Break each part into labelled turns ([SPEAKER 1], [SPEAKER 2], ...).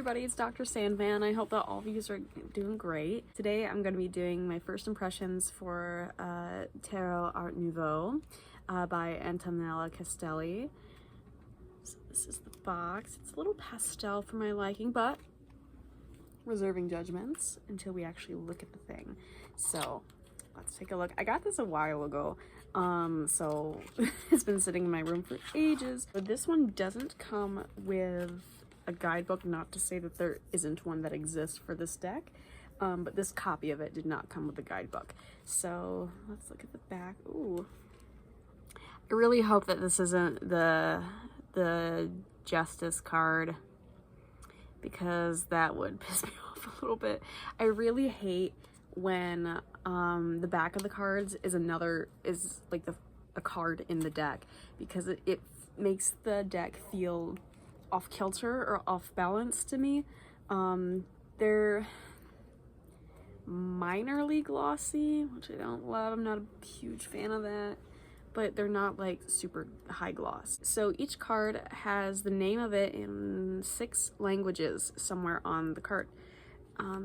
[SPEAKER 1] everybody, it's Dr. Sandman. I hope that all of you are doing great. Today I'm going to be doing my first impressions for Tarot Art Nouveau by Antonella Castelli. So this is the box. It's a little pastel for my liking, but reserving judgments until we actually look at the thing. So let's take a look. I got this a while ago, so it's been sitting in my room for ages. But this one doesn't come with a guidebook, not to say that there isn't one that exists for this deck, but this copy of it did not come with a guidebook. So let's look at the back. Ooh, I really hope that this isn't the Justice card, because that would piss me off a little bit. I really hate when the back of the cards is like a card in the deck, because it makes the deck feel off kilter or off balance to me. They're minorly glossy, which I don't love. I'm not a huge fan of that, but they're not like super high gloss. So each card has the name of it in 6 languages somewhere on the card.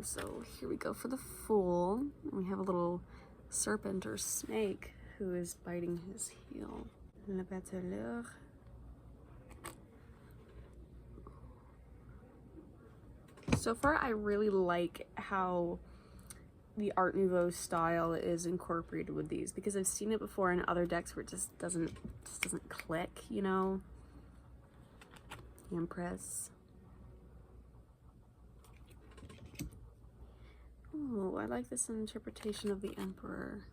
[SPEAKER 1] So here we go for the Fool. We have a little serpent or snake who is biting his heel. Le Battleur. So far, I really like how the Art Nouveau style is incorporated with these, because I've seen it before in other decks where it just doesn't click, you know. The Empress. Oh, I like this interpretation of the Emperor.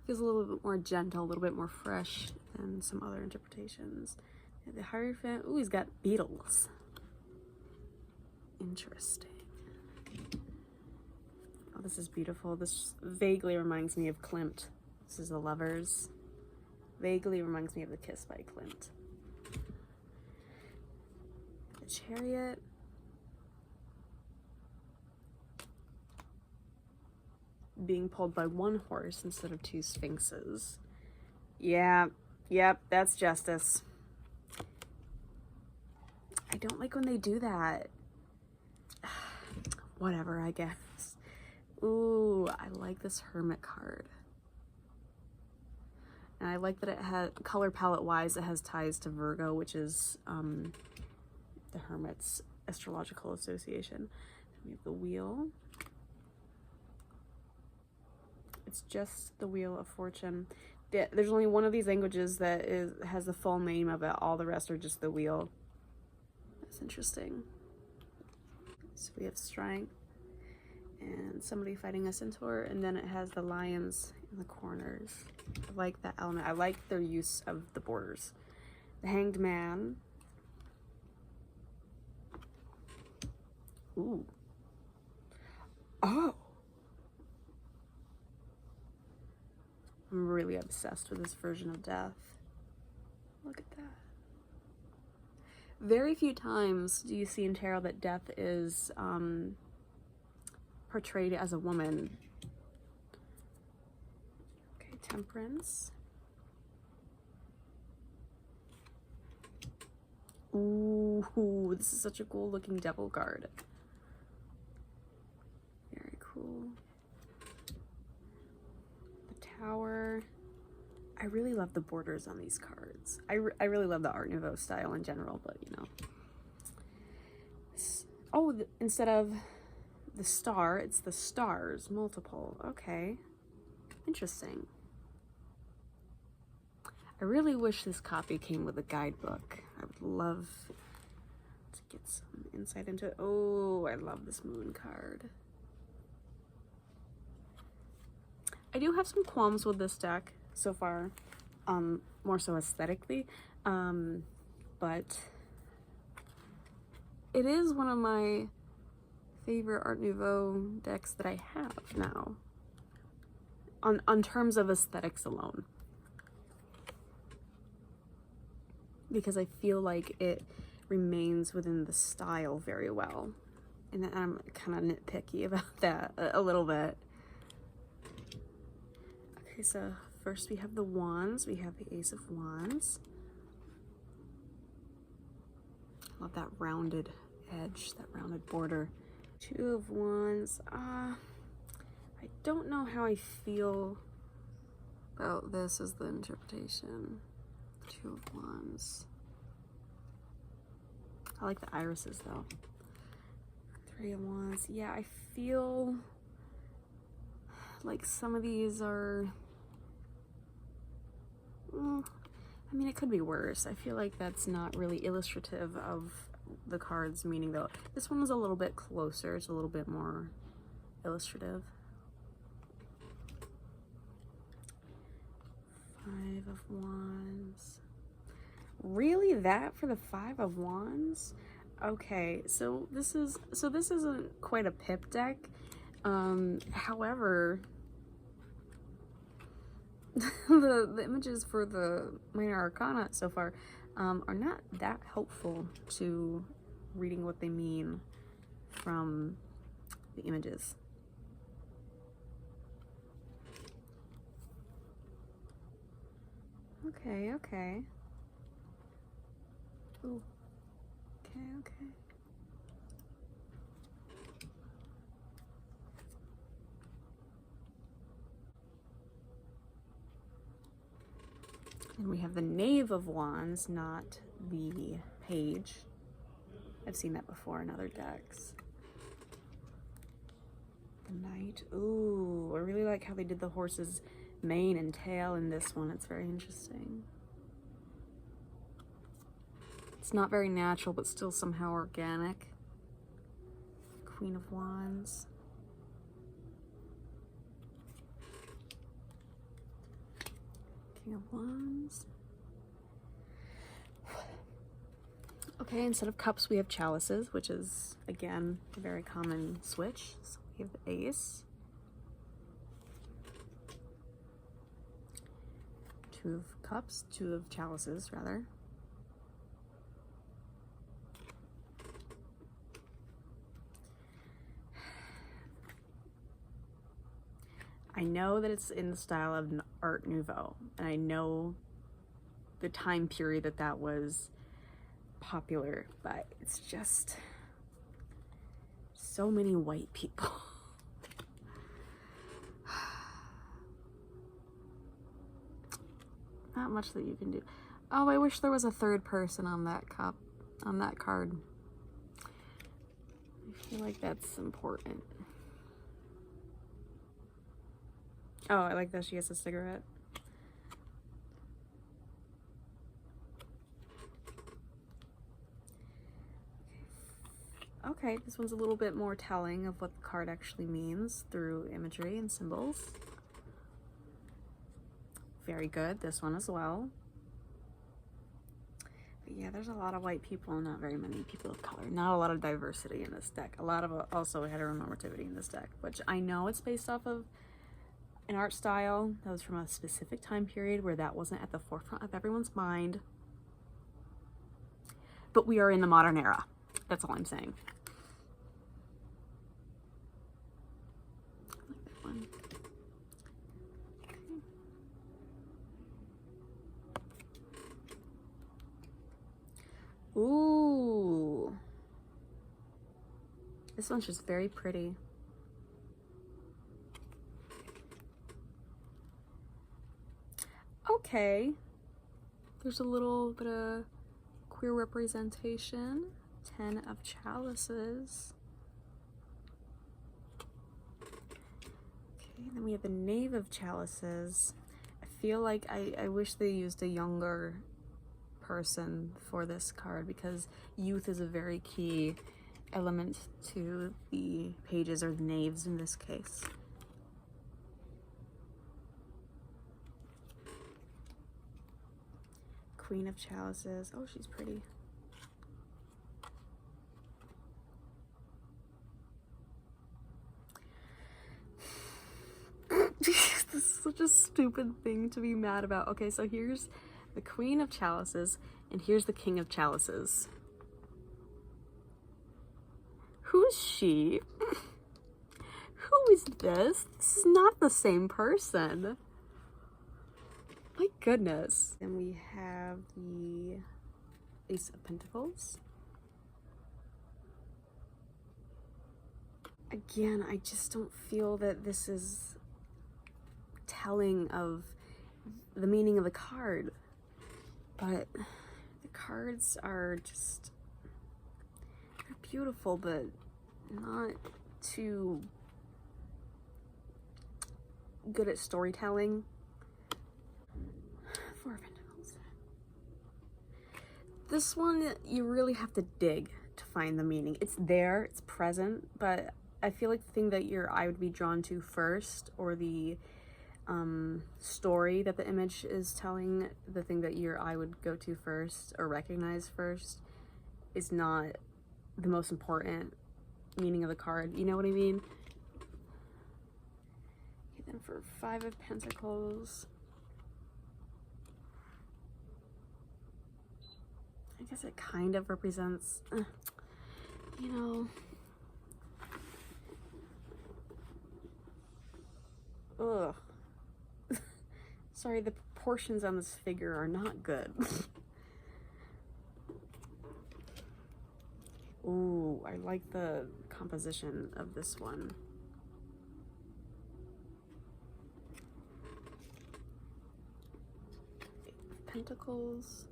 [SPEAKER 1] Feels a little bit more gentle, a little bit more fresh than some other interpretations. The Hierophant. Ooh, he's got beetles. Interesting. Oh, this is beautiful. This vaguely reminds me of Klimt. This is the Lovers. Vaguely reminds me of The Kiss by Klimt. The Chariot. Being pulled by one horse instead of 2 sphinxes. Yeah, yep, that's Justice. I don't like when they do that. Whatever, I guess. Ooh, I like this Hermit card. And I like that it has, color palette wise, it has ties to Virgo, which is the Hermit's astrological association. We have the Wheel. It's just the Wheel of Fortune. There's only one of these languages that has the full name of it. All the rest are just the Wheel. That's interesting. So we have Strength and somebody fighting a centaur, and then it has the lions in the corners. I like that element. I like their use of the borders. The Hanged Man. Ooh. Oh. I'm really obsessed with this version of Death. Look at that. Very few times do you see in tarot that Death is portrayed as a woman. Okay, Temperance. Ooh, this is such a cool looking devil card. Very cool. The Tower. I really love the borders on these cards. I really love the Art Nouveau style in general, but you know. Oh, instead of the star, it's the stars, multiple. Okay, interesting. I really wish this copy came with a guidebook. I would love to get some insight into it. Oh, I love this Moon card. I do have some qualms with this deck so far, more so aesthetically, but it is one of my favorite Art Nouveau decks that I have now, on terms of aesthetics alone, because I feel like it remains within the style very well, and I'm kind of nitpicky about that a little bit. Okay, so first we have the Wands. We have the Ace of Wands. Love that rounded edge, that rounded border. Two of Wands. I don't know how I feel about this as the interpretation. Two of Wands. I like the irises though. Three of Wands. Yeah, I feel like some of these are, I mean, it could be worse. I feel like that's not really illustrative of the card's meaning though. This one was a little bit closer. It's a little bit more illustrative. Five of Wands. Really? That for the Five of Wands? Okay, so this isn't quite a pip deck. However, the images for the minor arcana so far are not that helpful to reading what they mean from the images. Okay, okay. Ooh. Okay, okay. And we have the Knave of Wands, not the Page. I've seen that before in other decks. The Knight. Ooh, I really like how they did the horse's mane and tail in this one. It's very interesting. It's not very natural, but still somehow organic. Queen of Wands. King of Wands. Okay, instead of cups, we have chalices, which is, again, a very common switch. So we have the Ace. Two of cups, two of chalices, rather. I know that it's in the style of Art Nouveau, and I know the time period that that was popular, but it's just so many white people. Not much that you can do. Oh, I wish there was a third person on that cup, on that card. I feel like that's important. Oh, I like that she has a cigarette. Okay, this one's a little bit more telling of what the card actually means through imagery and symbols. Very good, this one as well. But yeah, there's a lot of white people and not very many people of color. Not a lot of diversity in this deck. A lot of also heteronormativity in this deck, which I know it's based off of an art style that was from a specific time period where that wasn't at the forefront of everyone's mind. But we are in the modern era. That's all I'm saying. I like that one. Okay. Ooh. This one's just very pretty. Okay. There's a little bit of queer representation. 10 of chalices. Okay, then we have the Knave of chalices. I feel like I wish they used a younger person for this card because youth is a very key element to the pages, or the knaves in this case. Queen of chalices. Oh, she's pretty. This is such a stupid thing to be mad about. Okay, so here's the Queen of chalices, and here's the King of chalices. Who's she? Who is this? This is not the same person. My goodness. Then we have the Ace of Pentacles. again, I just don't feel that this is telling of the meaning of the card. But the cards are just, they're beautiful, but not too good at storytelling. Four of Pentacles. This one, you really have to dig to find the meaning. It's there, it's present, but I feel like the thing that your eye would be drawn to first, or the story that the image is telling, the thing that your eye would go to first or recognize first, is not the most important meaning of the card. You know what I mean? Okay, then for Five of Pentacles, I guess it kind of represents, you know, ugh. Sorry, the proportions on this figure are not good. Ooh, I like the composition of this one. Pentacles.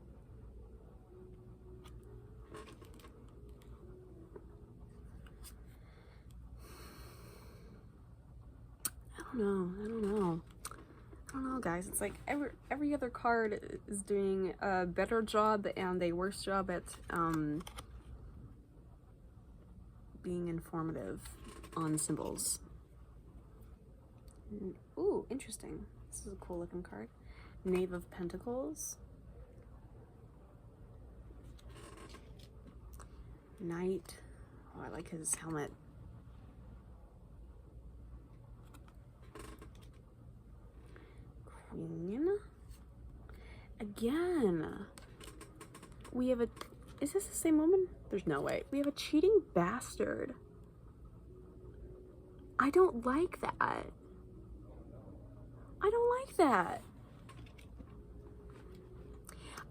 [SPEAKER 1] I don't know, guys. It's like every other card is doing a better job and a worse job at being informative on symbols. Ooh, interesting. This is a cool looking card. Knave of Pentacles. Knight. Oh, I like his helmet. Queen. Again. We have a... Is this the same woman? There's no way. We have a cheating bastard. I don't like that. I don't like that.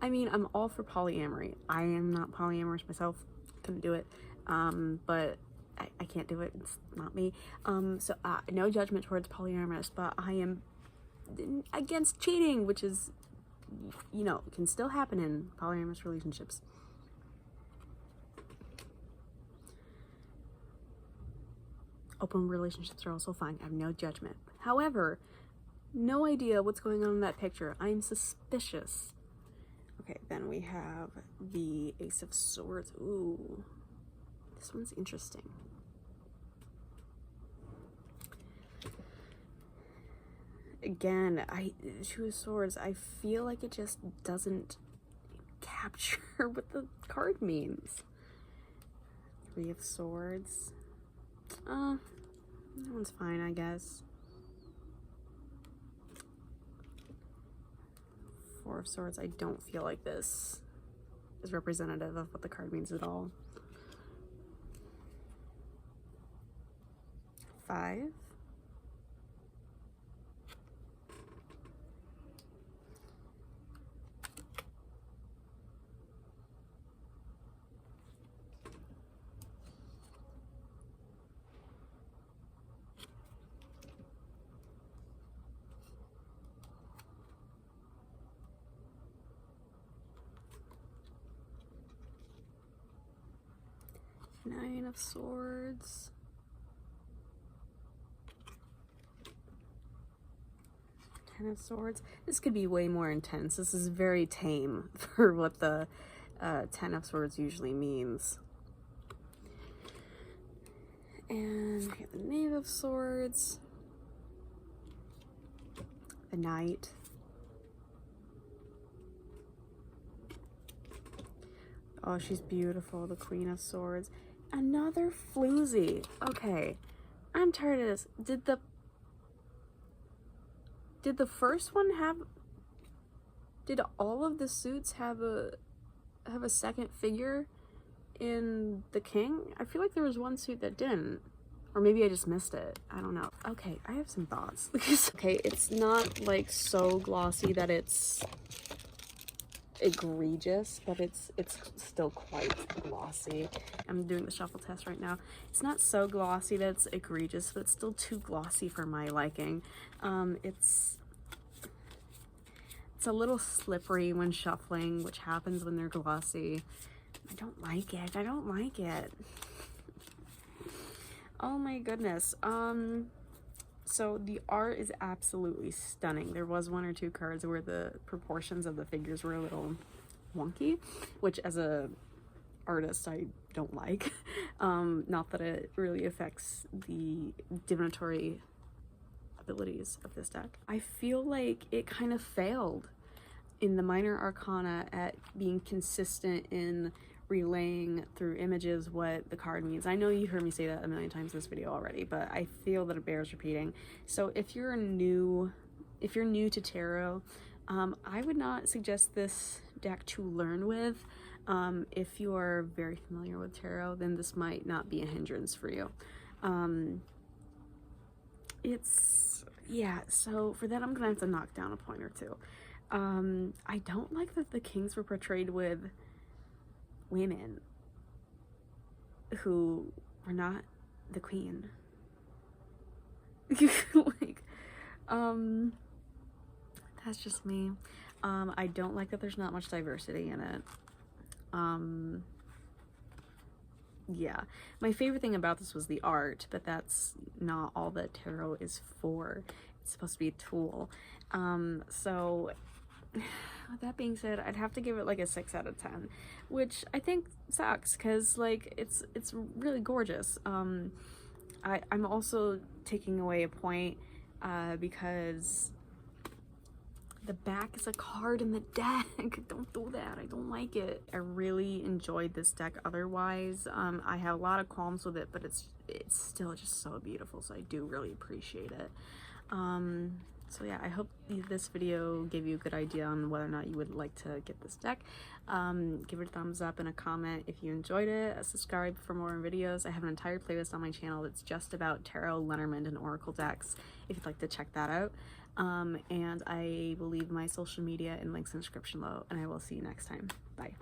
[SPEAKER 1] I mean, I'm all for polyamory. I am not polyamorous myself. Couldn't do it. But I can't do it. It's not me. So no judgment towards polyamorous, but I am against cheating, which is, you know, can still happen in polyamorous relationships. Open relationships are also fine. I have no judgment. However, no idea what's going on in that picture. I'm suspicious. Okay, then we have the Ace of Swords. Ooh, this one's interesting. Again, Two of Swords, I feel like it just doesn't capture what the card means. Three of Swords. That one's fine, I guess. Four of Swords, I don't feel like this is representative of what the card means at all. Five. Nine of Swords. Ten of Swords. This could be way more intense. This is very tame for what the Ten of Swords usually means. And we have the Knave of Swords. The Knight. Oh, she's beautiful. The Queen of Swords. Another floozy. Okay, I'm tired of this. Did the first one have... Did all of the suits have a second figure in the King? I feel like there was one suit that didn't. Or maybe I just missed it. I don't know. Okay, I have some thoughts. Okay, it's not like so glossy that it's egregious, but it's still quite glossy. I'm doing the shuffle test right now. It's not so glossy that it's egregious, but it's still too glossy for my liking. It's a little slippery when shuffling, which happens when they're glossy. I don't like it. I don't like it. Oh my goodness. So the art is absolutely stunning. There was one or two cards where the proportions of the figures were a little wonky, which as a artist I don't like. Not that it really affects the divinatory abilities of this deck. I feel like it kind of failed in the minor arcana at being consistent in relaying through images what the card means. I know you heard me say that a million times in this video already, but I feel that it bears repeating. So if you're new to tarot, I would not suggest this deck to learn with. If you are very familiar with tarot, then this might not be a hindrance for you. Yeah, so for that I'm gonna have to knock down a point or two. I don't like that the kings were portrayed with women who were not the queen. Like, that's just me. I don't like that there's not much diversity in it. Yeah, my favorite thing about this was the art, but that's not all that tarot is for. It's supposed to be a tool. So with that being said, I'd have to give it like a 6 out of 10, which I think sucks because like it's really gorgeous. I'm also taking away a point because the back is a card in the deck. Don't do that. I don't like it. I really enjoyed this deck otherwise. I have a lot of qualms with it, but it's still just so beautiful, so I do really appreciate it. So yeah, I hope this video gave you a good idea on whether or not you would like to get this deck. Give it a thumbs up and a comment if you enjoyed it. Subscribe for more videos. I have an entire playlist on my channel that's just about tarot, Lenormand, and oracle decks if you'd like to check that out. And I will leave my social media and links in the description below, and I will see you next time. Bye.